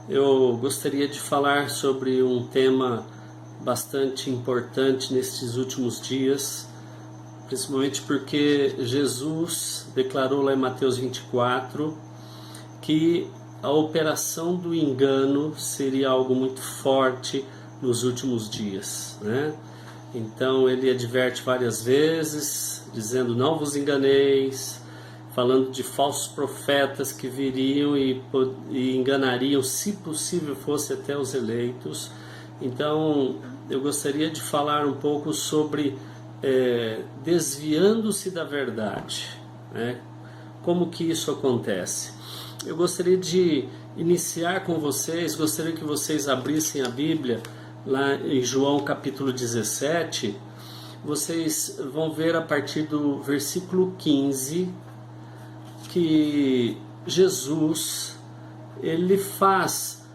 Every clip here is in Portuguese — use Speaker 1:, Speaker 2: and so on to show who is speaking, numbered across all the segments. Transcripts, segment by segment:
Speaker 1: Eu gostaria de falar sobre um tema bastante importante nestes últimos dias, principalmente porque Jesus declarou lá em Mateus 24 que a operação do engano seria algo muito forte nos últimos dias, né? Então ele adverte várias vezes, dizendo: não vos enganeis, falando de falsos profetas que viriam e enganariam, se possível fosse, até os eleitos. Então eu gostaria de falar um pouco sobre desviando-se da verdade, né? Como que isso acontece? Eu gostaria de iniciar com vocês, gostaria que vocês abrissem a Bíblia lá em João capítulo 17. Vocês vão ver a partir do versículo 15 que Jesus ele faz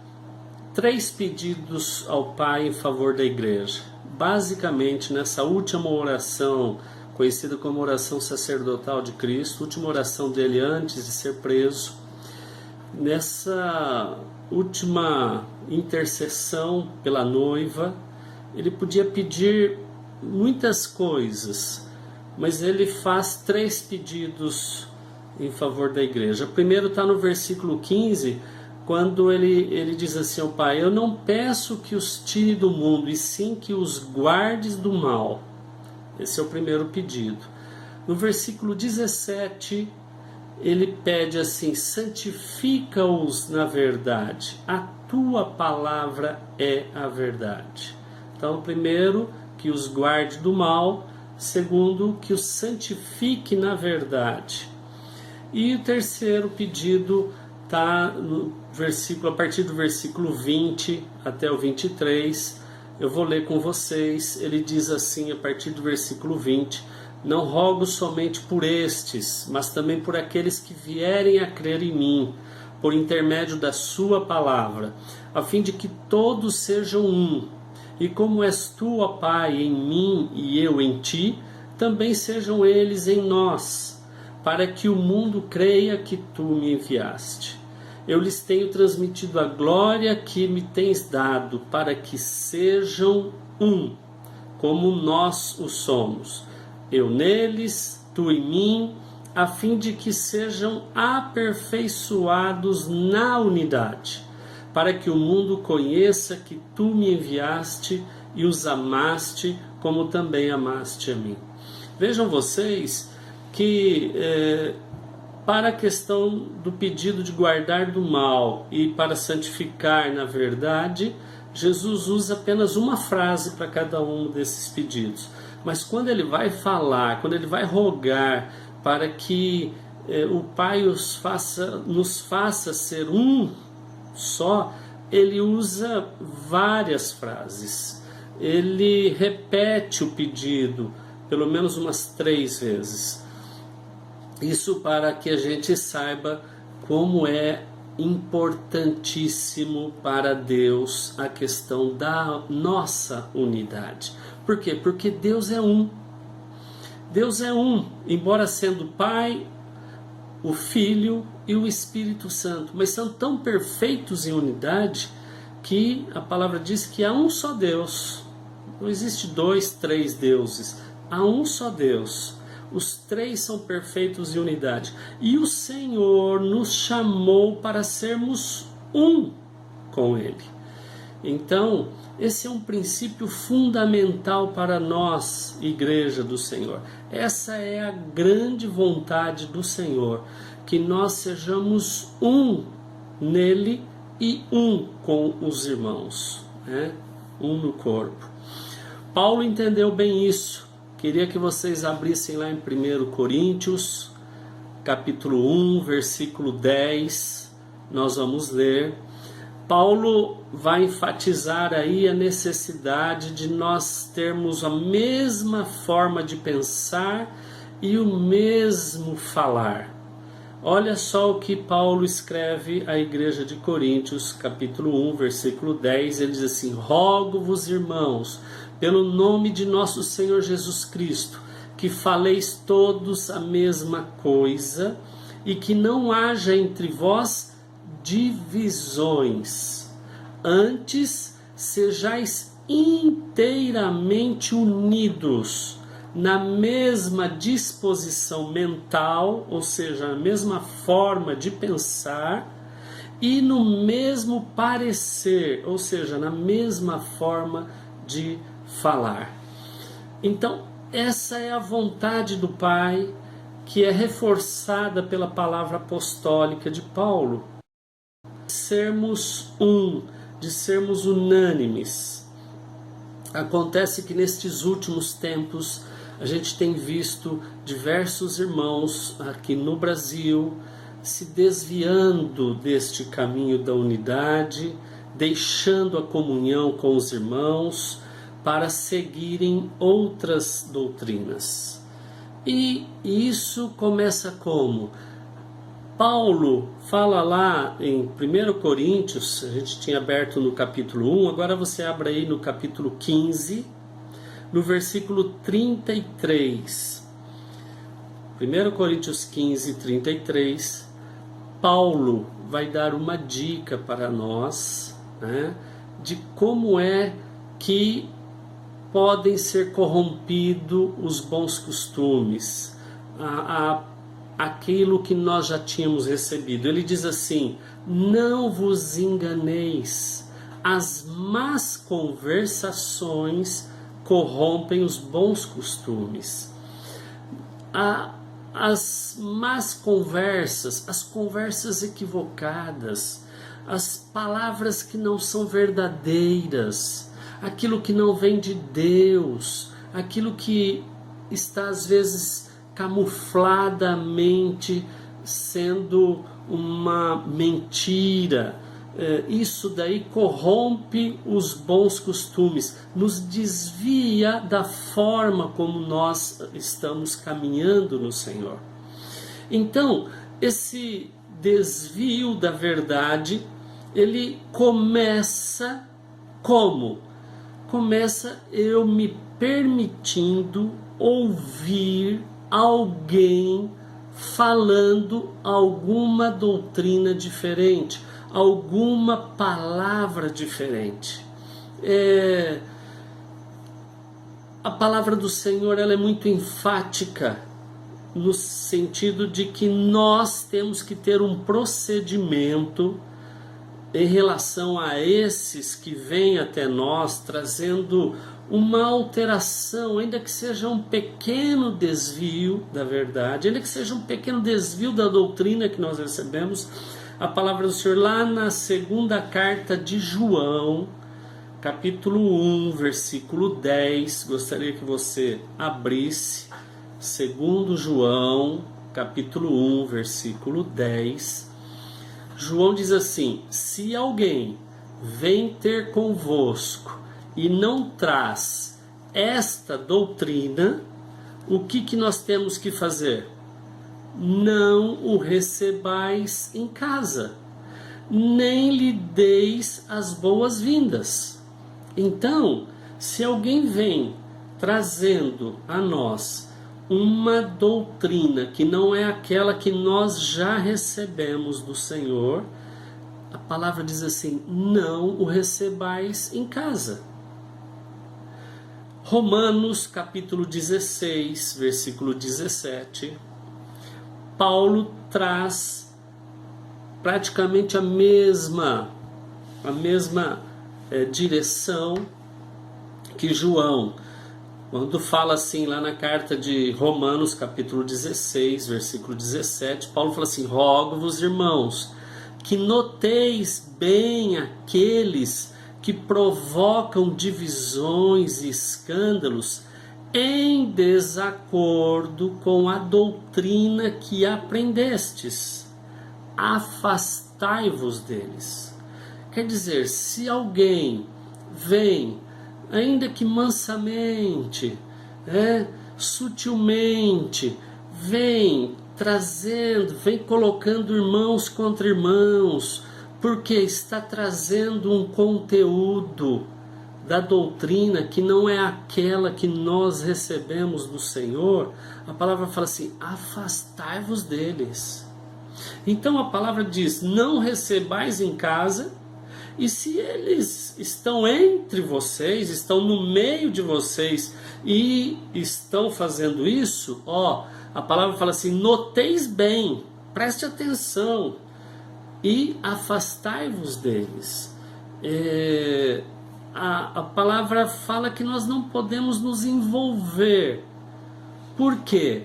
Speaker 1: 3 pedidos ao Pai em favor da igreja. Basicamente, nessa última oração, conhecida como oração sacerdotal de Cristo, última oração dele antes de ser preso, nessa última intercessão pela noiva, ele podia pedir muitas coisas, mas ele faz 3 pedidos em favor da igreja. O primeiro está no versículo 15, quando ele diz assim ao Pai: eu não peço que os tire do mundo, e sim que os guardes do mal. Esse é o primeiro pedido. No versículo 17, ele pede assim: santifica-os na verdade, a tua palavra é a verdade. Então, primeiro, que os guarde do mal; segundo, que os santifique na verdade. E o terceiro pedido está no versículo, a partir do versículo 20 até o 23. Eu vou ler com vocês. Ele diz assim, a partir do versículo 20: não rogo somente por estes, mas também por aqueles que vierem a crer em mim, por intermédio da sua palavra, a fim de que todos sejam um. E como és tu, ó Pai, em mim e eu em ti, também sejam eles em nós, para que o mundo creia que tu me enviaste. Eu lhes tenho transmitido a glória que me tens dado, para que sejam um, como nós o somos. Eu neles, tu em mim, a fim de que sejam aperfeiçoados na unidade, para que o mundo conheça que tu me enviaste e os amaste, como também amaste a mim. Vejam vocês que para a questão do pedido de guardar do mal e para santificar na verdade, Jesus usa apenas uma frase para cada um desses pedidos. Mas quando ele vai falar, quando ele vai rogar para que o Pai nos faça ser um só, ele usa várias frases. Ele repete o pedido pelo menos umas 3 vezes. Isso para que a gente saiba como é importantíssimo para Deus a questão da nossa unidade. Por quê? Porque Deus é um. Deus é um, embora sendo o Pai, o Filho e o Espírito Santo. Mas são tão perfeitos em unidade que a palavra diz que há um só Deus. Não existe 2, 3 deuses. Há um só Deus. Os 3 são perfeitos em unidade. E o Senhor nos chamou para sermos um com Ele. Então, esse é um princípio fundamental para nós, Igreja do Senhor. Essa é a grande vontade do Senhor, que nós sejamos um nele e um com os irmãos, né? Um no corpo. Paulo entendeu bem isso. Queria que vocês abrissem lá em 1 Coríntios, capítulo 1, versículo 10. Nós vamos ler. Paulo vai enfatizar aí a necessidade de nós termos a mesma forma de pensar e o mesmo falar. Olha só o que Paulo escreve à igreja de Coríntios, capítulo 1, versículo 10. Ele diz assim: rogo-vos, irmãos, pelo nome de nosso Senhor Jesus Cristo, que faleis todos a mesma coisa, e que não haja entre vós divisões. Antes, sejais inteiramente unidos na mesma disposição mental, ou seja, na mesma forma de pensar, e no mesmo parecer, ou seja, na mesma forma de falar. Então, essa é a vontade do Pai, que é reforçada pela palavra apostólica de Paulo, de sermos de sermos unânimes. Acontece que nestes últimos tempos a gente tem visto diversos irmãos aqui no Brasil se desviando deste caminho da unidade, deixando a comunhão com os irmãos para seguirem outras doutrinas. E isso começa como? Paulo fala lá em 1 Coríntios, a gente tinha aberto no capítulo 1, agora você abre aí no capítulo 15, no versículo 33. 1 Coríntios 15, 33, Paulo vai dar uma dica para nós, né, de como é que podem ser corrompidos os bons costumes, aquilo que nós já tínhamos recebido. Ele diz assim: não vos enganeis, as más conversações corrompem os bons costumes. As más conversas, as conversas equivocadas, as palavras que não são verdadeiras, aquilo que não vem de Deus, aquilo que está às vezes camufladamente sendo uma mentira, isso daí corrompe os bons costumes, nos desvia da forma como nós estamos caminhando no Senhor. Então, esse desvio da verdade, ele começa como? Começa eu me permitindo ouvir alguém falando alguma doutrina diferente, alguma palavra diferente. A palavra do Senhor, ela é muito enfática no sentido de que nós temos que ter um procedimento em relação a esses que vêm até nós trazendo uma alteração, ainda que seja um pequeno desvio da verdade, ainda que seja um pequeno desvio da doutrina que nós recebemos. A palavra do Senhor lá na segunda carta de João, capítulo 1, versículo 10, gostaria que você abrisse, segundo João, capítulo 1, versículo 10, João diz assim: se alguém vem ter convosco e não traz esta doutrina, o que nós temos que fazer? Não o recebais em casa, nem lhe deis as boas-vindas. Então, se alguém vem trazendo a nós uma doutrina que não é aquela que nós já recebemos do Senhor, a palavra diz assim: não o recebais em casa. Romanos capítulo 16, versículo 17, Paulo traz praticamente a mesma direção que João, quando fala assim lá na carta de Romanos capítulo 16, versículo 17, Paulo fala assim: rogo-vos, irmãos, que noteis bem aqueles que provocam divisões e escândalos em desacordo com a doutrina que aprendestes. Afastai-vos deles. Quer dizer, se alguém vem, ainda que mansamente, sutilmente, vem trazendo, vem colocando irmãos contra irmãos, porque está trazendo um conteúdo da doutrina que não é aquela que nós recebemos do Senhor, a palavra fala assim: afastai-vos deles. Então a palavra diz: não recebais em casa, e se eles estão entre vocês, estão no meio de vocês e estão fazendo isso, a palavra fala assim: noteis bem, preste atenção e afastai-vos deles. A palavra fala que nós não podemos nos envolver. Por quê?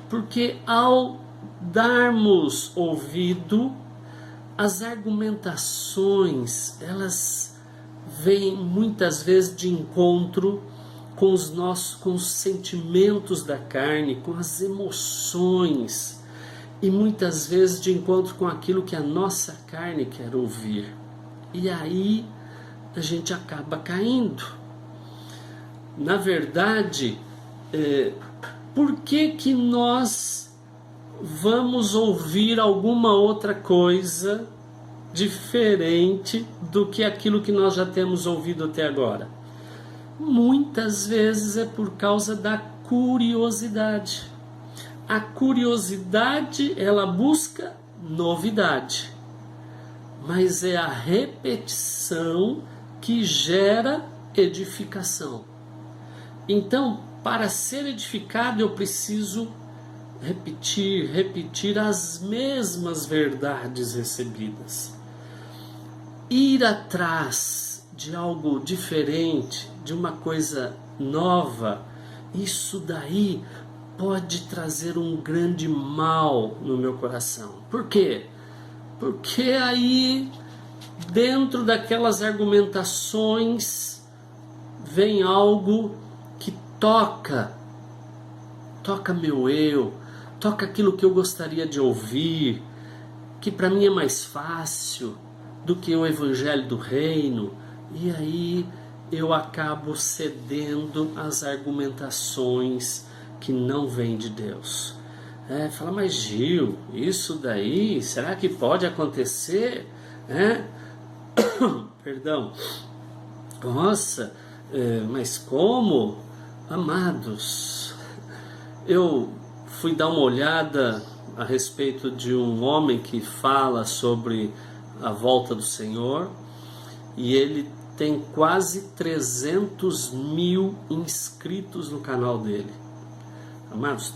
Speaker 1: Porque ao darmos ouvido, as argumentações, elas vêm muitas vezes de encontro com os sentimentos da carne, com as emoções, e muitas vezes de encontro com aquilo que a nossa carne quer ouvir. E aí a gente acaba caindo. Na verdade, por que nós vamos ouvir alguma outra coisa diferente do que aquilo que nós já temos ouvido até agora? Muitas vezes é por causa da curiosidade. A curiosidade, ela busca novidade, mas é a repetição que gera edificação. Então, para ser edificado, eu preciso repetir as mesmas verdades recebidas. Ir atrás de algo diferente, de uma coisa nova, isso daí pode trazer um grande mal no meu coração. Por quê? Porque aí, dentro daquelas argumentações, vem algo que toca meu eu, toca aquilo que eu gostaria de ouvir, que para mim é mais fácil do que o evangelho do reino, e aí eu acabo cedendo às argumentações que não vêm de Deus. Fala, mas Gil, isso daí, será que pode acontecer? Perdão. Nossa, mas como? Amados, eu fui dar uma olhada a respeito de um homem que fala sobre a volta do Senhor, e ele tem quase 300 mil inscritos no canal dele. Amados,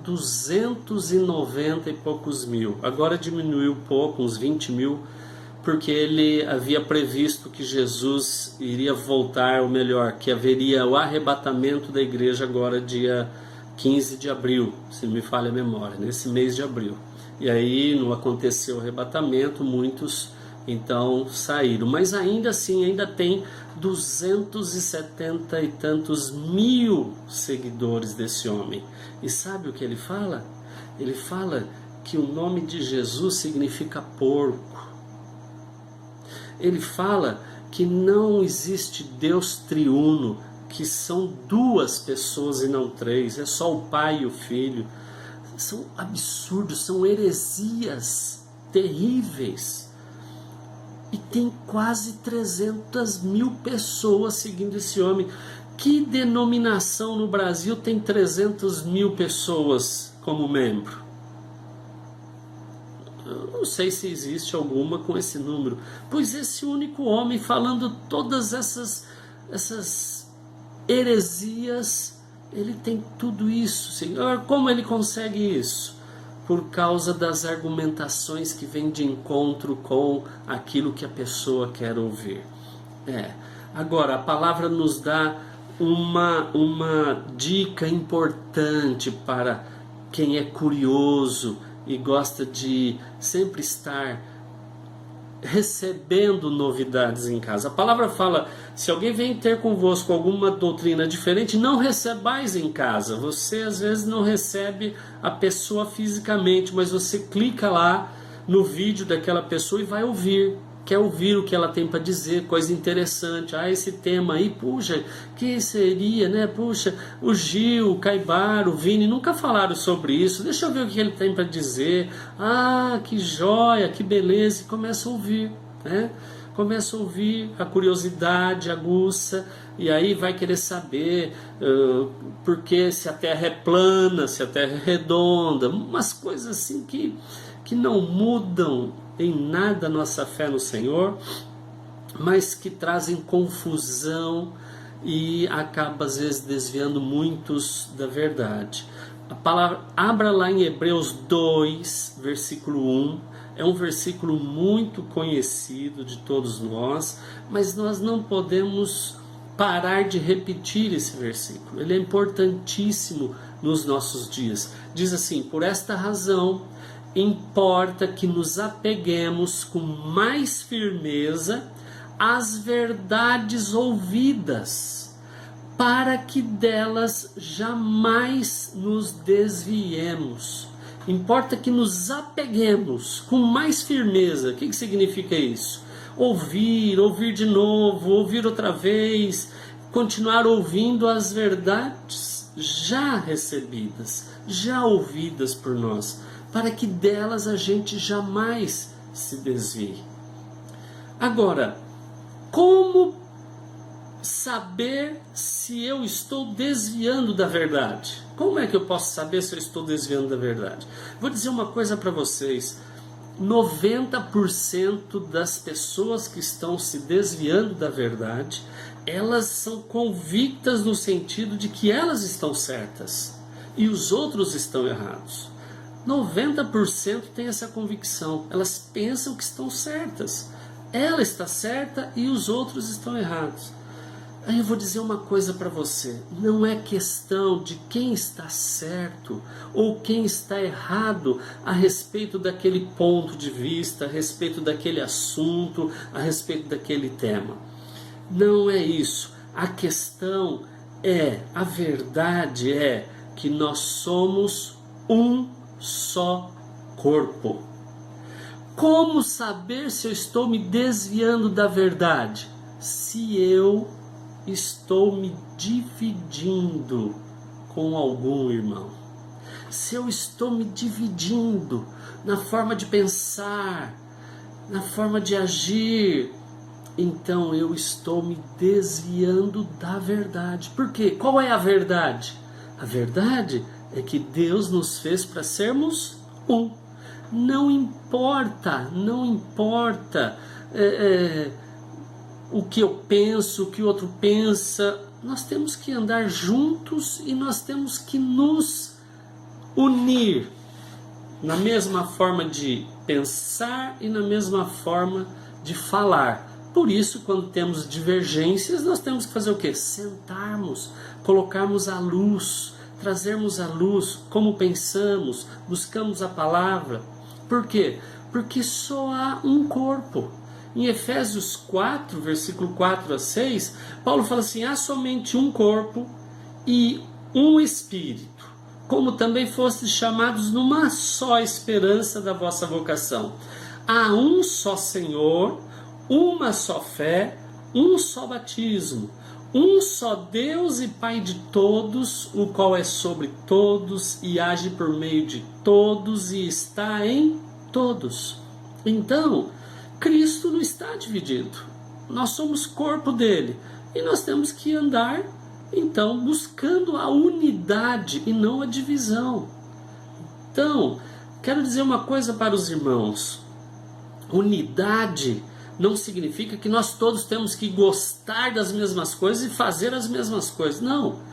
Speaker 1: 290 e poucos mil. Agora diminuiu um pouco, uns 20 mil, porque ele havia previsto que Jesus iria voltar, ou melhor, que haveria o arrebatamento da igreja agora dia 15 de abril, se não me falha a memória, nesse mês de abril. E aí não aconteceu o arrebatamento, muitos então saíram. Mas ainda assim, ainda tem 270 e tantos mil seguidores desse homem. E sabe o que ele fala? Ele fala que o nome de Jesus significa porco. Ele fala que não existe Deus triuno, que são duas pessoas e não três, é só o Pai e o Filho. São absurdos, são heresias terríveis. E tem quase 300 mil pessoas seguindo esse homem. Que denominação no Brasil tem 300 mil pessoas como membro? Eu não sei se existe alguma com esse número. Pois esse único homem falando todas essas heresias, ele tem tudo isso. Senhor, como ele consegue isso? Por causa das argumentações que vêm de encontro com aquilo que a pessoa quer ouvir. Agora, a palavra nos dá uma dica importante para quem é curioso e gosta de sempre estar recebendo novidades em casa. A palavra fala: se alguém vem ter convosco alguma doutrina diferente, não recebais em casa. Você às vezes não recebe a pessoa fisicamente, mas você clica lá no vídeo daquela pessoa e vai ouvir. Quer ouvir o que ela tem para dizer, coisa interessante. Esse tema aí, puxa, que seria, né? Puxa, o Gil, o Caibar, o Vini nunca falaram sobre isso. Deixa eu ver o que ele tem para dizer. Que joia, que beleza. E começa a ouvir. né? Começa a ouvir, a curiosidade aguça, e aí vai querer saber porque se a Terra é plana, se a Terra é redonda, umas coisas assim que não mudam em nada a nossa fé no Senhor, mas que trazem confusão e acaba às vezes desviando muitos da verdade. A palavra, abra lá em Hebreus 2, versículo 1, é um versículo muito conhecido de todos nós, mas nós não podemos parar de repetir esse versículo. Ele é importantíssimo nos nossos dias. Diz assim: por esta razão, importa que nos apeguemos com mais firmeza às verdades ouvidas, para que delas jamais nos desviemos. Importa que nos apeguemos com mais firmeza. O que significa isso? Ouvir de novo, ouvir outra vez, continuar ouvindo as verdades já recebidas, já ouvidas por nós, para que delas a gente jamais se desvie. Agora, como saber se eu estou desviando da verdade? Como é que eu posso saber se eu estou desviando da verdade? Vou dizer uma coisa para vocês: 90% das pessoas que estão se desviando da verdade, elas são convictas no sentido de que elas estão certas e os outros estão errados. 90% tem essa convicção, elas pensam que estão certas. Ela está certa e os outros estão errados. Aí eu vou dizer uma coisa para você: não é questão de quem está certo ou quem está errado a respeito daquele ponto de vista, a respeito daquele assunto, a respeito daquele tema. Não é isso. A questão é, a verdade é que nós somos um só corpo. Como saber se eu estou me desviando da verdade? Se eu estou me dividindo com algum irmão, se eu estou me dividindo na forma de pensar, na forma de agir, então eu estou me desviando da verdade. Por quê? Qual é a verdade? A verdade é que Deus nos fez para sermos um. Não importa o que eu penso, o que o outro pensa, nós temos que andar juntos e nós temos que nos unir na mesma forma de pensar e na mesma forma de falar. Por isso, quando temos divergências, nós temos que fazer o quê? Sentarmos, colocarmos a luz, trazermos a luz como pensamos, buscamos a palavra. Por quê? Porque só há um corpo. Em Efésios 4, versículo 4 a 6, Paulo fala assim: há somente um corpo e um espírito, como também fostes chamados numa só esperança da vossa vocação. Há um só Senhor, uma só fé, um só batismo, um só Deus e Pai de todos, o qual é sobre todos e age por meio de todos e está em todos. Então, Cristo não está dividido. Nós somos corpo dele e nós temos que andar, então, buscando a unidade e não a divisão. Então, quero dizer uma coisa para os irmãos: unidade não significa que nós todos temos que gostar das mesmas coisas e fazer as mesmas coisas. Não.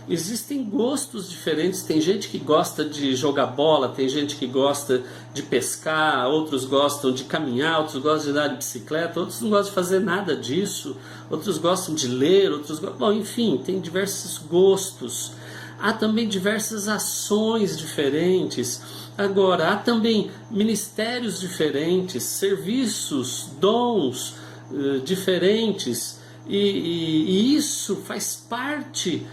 Speaker 1: Existem gostos diferentes. Tem gente que gosta de jogar bola, tem gente que gosta de pescar, outros gostam de caminhar, outros gostam de andar de bicicleta, outros não gostam de fazer nada disso, outros gostam de ler, outros gostam... Bom, enfim, tem diversos gostos. Há também diversas ações diferentes. Agora, há também ministérios diferentes, serviços, dons diferentes, e isso faz parte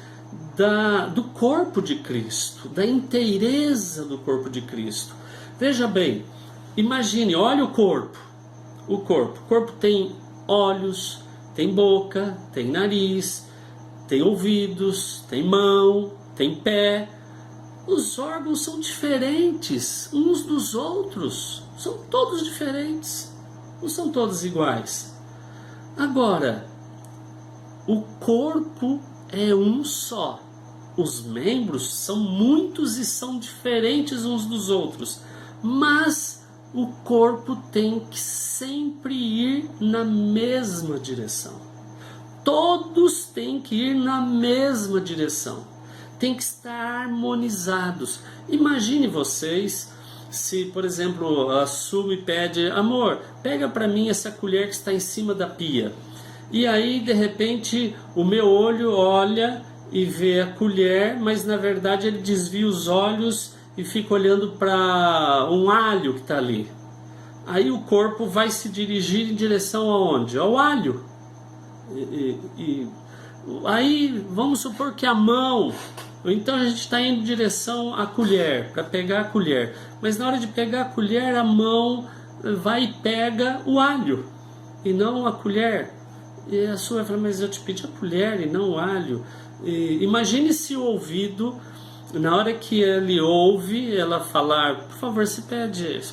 Speaker 1: do corpo de Cristo, da inteireza do corpo de Cristo. Veja bem, imagine, olha o corpo. O corpo tem olhos, tem boca, tem nariz, tem ouvidos, tem mão, tem pé. Os órgãos são diferentes uns dos outros, são todos diferentes. Não são todas iguais. Agora, o corpo é um só. Os membros são muitos e são diferentes uns dos outros. Mas o corpo tem que sempre ir na mesma direção. Todos têm que ir na mesma direção. Tem que estar harmonizados. Imagine vocês se, por exemplo, a Su me pede: amor, pega para mim essa colher que está em cima da pia. E aí, de repente, o meu olho olha e vê a colher, mas na verdade ele desvia os olhos e fica olhando para um alho que está ali. Aí o corpo vai se dirigir em direção aonde? Ao alho. Aí vamos supor que a mão, então a gente está indo em direção à colher, para pegar a colher. Mas na hora de pegar a colher, a mão vai e pega o alho e não a colher. E a sua vai falar: mas eu te pedi a colher e não o alho. Imagine se o ouvido, na hora que ele ouve ela falar: por favor, você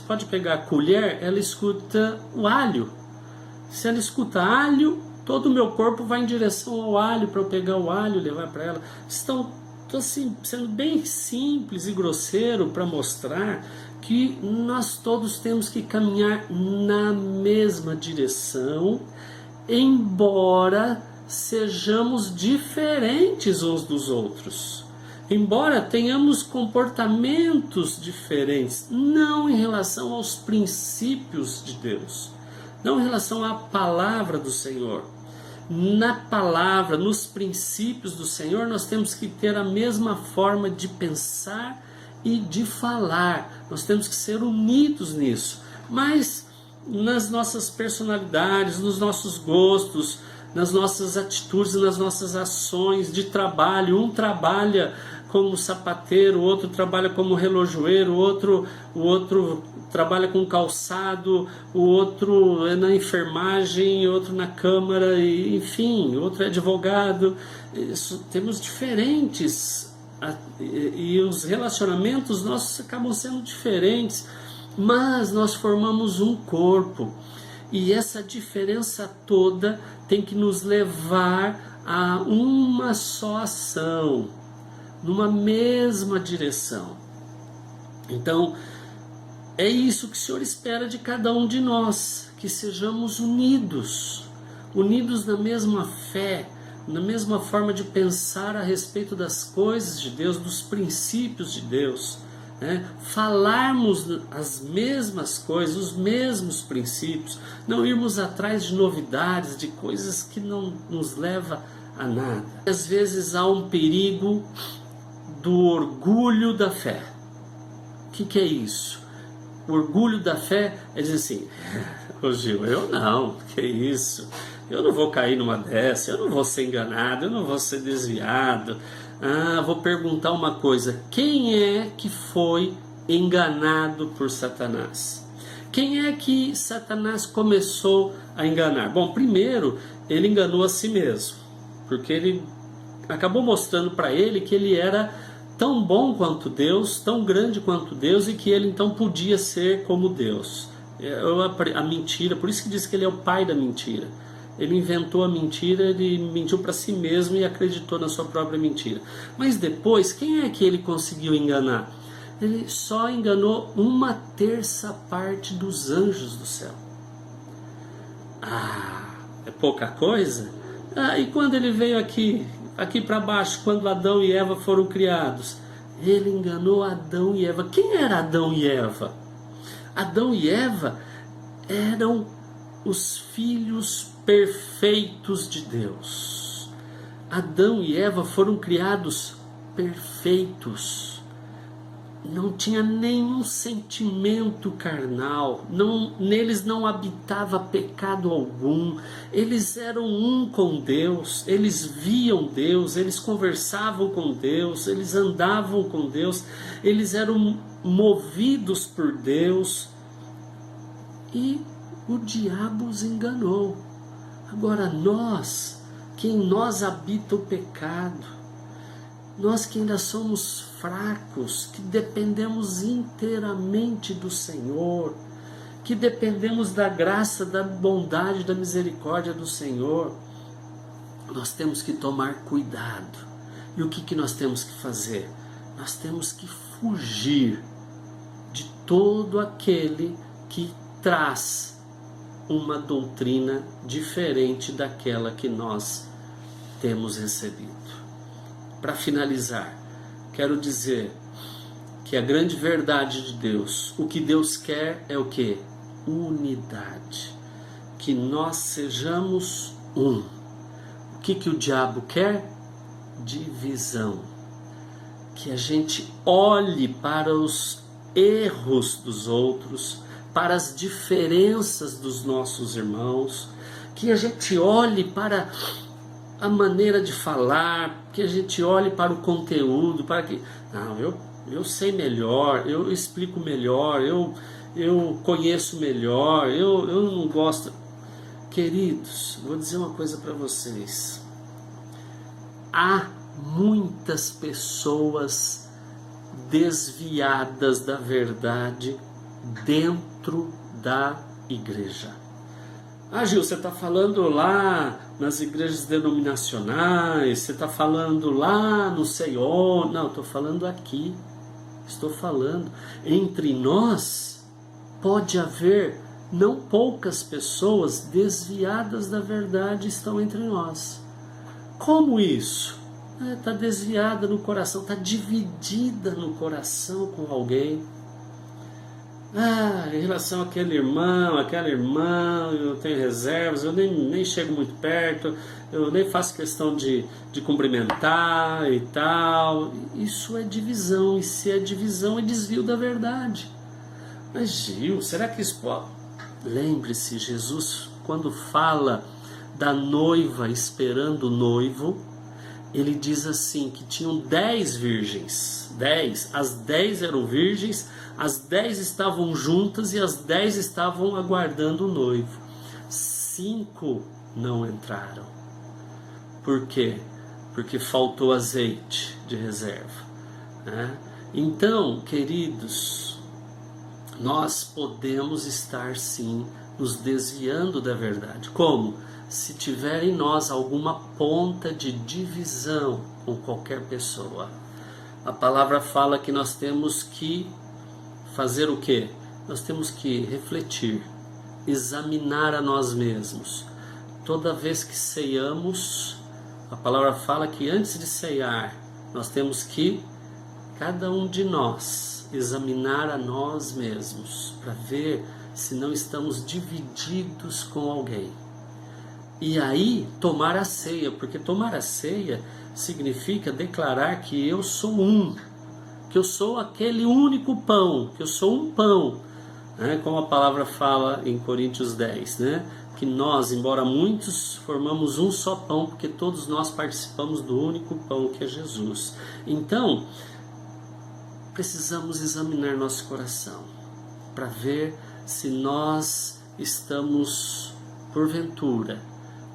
Speaker 1: pode pegar a colher, ela escuta o alho. Se ela escuta alho, todo o meu corpo vai em direção ao alho para eu pegar o alho e levar para ela. Estou assim, sendo bem simples e grosseiro para mostrar que nós todos temos que caminhar na mesma direção, embora sejamos diferentes uns dos outros. Embora tenhamos comportamentos diferentes, não em relação aos princípios de Deus, não em relação à palavra do Senhor. Na palavra, nos princípios do Senhor, nós temos que ter a mesma forma de pensar e de falar. Nós temos que ser unidos nisso. Mas nas nossas personalidades, nos nossos gostos, nas nossas atitudes, nas nossas ações de trabalho, um trabalha como sapateiro, o outro trabalha como relojoeiro, o outro trabalha com calçado, o outro é na enfermagem, o outro na câmara, enfim, o outro é advogado. Temos diferentes, e os relacionamentos nossos acabam sendo diferentes, mas nós formamos um corpo, e essa diferença toda tem que nos levar a uma só ação, numa mesma direção. Então, é isso que o Senhor espera de cada um de nós, que sejamos unidos na mesma fé, na mesma forma de pensar a respeito das coisas de Deus, dos princípios de Deus, né? Falarmos as mesmas coisas, os mesmos princípios, não irmos atrás de novidades, de coisas que não nos levam a nada. Às vezes há um perigo do orgulho da fé. O que é isso? O orgulho da fé é dizer assim: ô Gil, eu não, que isso? Eu não vou cair numa dessa, eu não vou ser enganado, eu não vou ser desviado. Vou perguntar uma coisa: quem é que foi enganado por Satanás? Quem é que Satanás começou a enganar? Bom, primeiro, ele enganou a si mesmo, porque ele acabou mostrando para ele que ele era tão bom quanto Deus, tão grande quanto Deus, e que ele então podia ser como Deus. A mentira, por isso que diz que ele é o pai da mentira. Ele inventou a mentira, ele mentiu para si mesmo e acreditou na sua própria mentira. Mas depois, quem é que ele conseguiu enganar? Ele só enganou 1/3 dos anjos do céu. É pouca coisa? E quando ele veio aqui para baixo, quando Adão e Eva foram criados, ele enganou Adão e Eva. Quem era Adão e Eva? Adão e Eva eram os filhos perfeitos de Deus. Adão e Eva foram criados perfeitos. Não tinha nenhum sentimento carnal, neles não habitava pecado algum. Eles eram um com Deus, eles viam Deus, eles conversavam com Deus, eles andavam com Deus, eles eram movidos por Deus. E o diabo os enganou. Agora nós, que em nós habita o pecado, nós que ainda somos fracos, que dependemos inteiramente do Senhor, que dependemos da graça, da bondade, da misericórdia do Senhor, nós temos que tomar cuidado. E o que nós temos que fazer? Nós temos que fugir de todo aquele que traz uma doutrina diferente daquela que nós temos recebido. Para finalizar, quero dizer que a grande verdade de Deus, o que Deus quer é o quê? Unidade. Que nós sejamos um. O que o diabo quer? Divisão. Que a gente olhe para os erros dos outros, para as diferenças dos nossos irmãos, que a gente olhe para a maneira de falar, que a gente olhe para o conteúdo, para que... Não, eu sei melhor, eu explico melhor, eu conheço melhor, eu não gosto. Queridos, vou dizer uma coisa para vocês. Há muitas pessoas desviadas da verdade dentro da igreja. Ah, Gil, você está falando lá nas igrejas denominacionais, você está falando lá não sei onde. Não, estou falando aqui. Estou falando, entre nós pode haver não poucas pessoas desviadas da verdade estão entre nós. Como isso? Está desviada no coração, está dividida no coração com alguém. Em relação àquele irmão, àquela irmã, eu tenho reservas, eu nem chego muito perto, eu nem faço questão de cumprimentar e tal. Isso é divisão, e se é divisão é desvio da verdade. Mas Gil, será que isso pode... Lembre-se, Jesus, quando fala da noiva esperando o noivo, ele diz assim, que tinham 10 virgens, 10, as 10 eram virgens, as 10 estavam juntas e as 10 estavam aguardando o noivo. 5 não entraram. Por quê? Porque faltou azeite de reserva, né? Então, queridos, nós podemos estar sim nos desviando da verdade. Como? Se tiver em nós alguma ponta de divisão com qualquer pessoa. A palavra fala que nós temos que fazer o quê? Nós temos que refletir, examinar a nós mesmos. Toda vez que ceiamos, a palavra fala que antes de ceiar, nós temos que, cada um de nós, examinar a nós mesmos, para ver se não estamos divididos com alguém. E aí, tomar a ceia, porque tomar a ceia significa declarar que eu sou um, que eu sou aquele único pão, que eu sou um pão, né? Como a palavra fala em Coríntios 10, né? Que nós, embora muitos, formamos um só pão, porque todos nós participamos do único pão que é Jesus. Então, precisamos examinar nosso coração, para ver se nós estamos, porventura,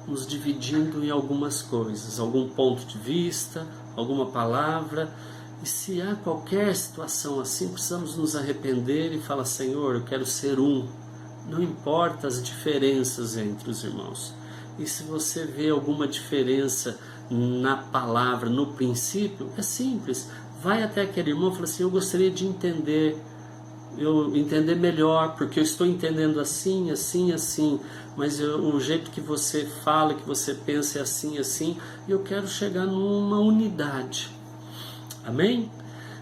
Speaker 1: nos dividindo em algumas coisas, algum ponto de vista, alguma palavra. E se há qualquer situação assim, precisamos nos arrepender e falar: Senhor, eu quero ser um. Não importa as diferenças entre os irmãos. E se você vê alguma diferença na palavra, no princípio, é simples. Vai até aquele irmão e fala assim: eu gostaria de entender melhor, porque eu estou entendendo assim, assim, assim, mas o jeito que você fala, que você pensa é assim, assim, e eu quero chegar numa unidade. Amém?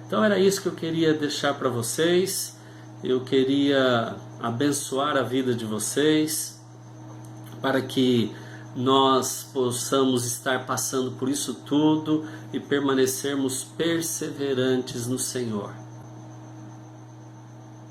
Speaker 1: Então era isso que eu queria deixar para vocês. Eu queria abençoar a vida de vocês, para que nós possamos estar passando por isso tudo e permanecermos perseverantes no Senhor.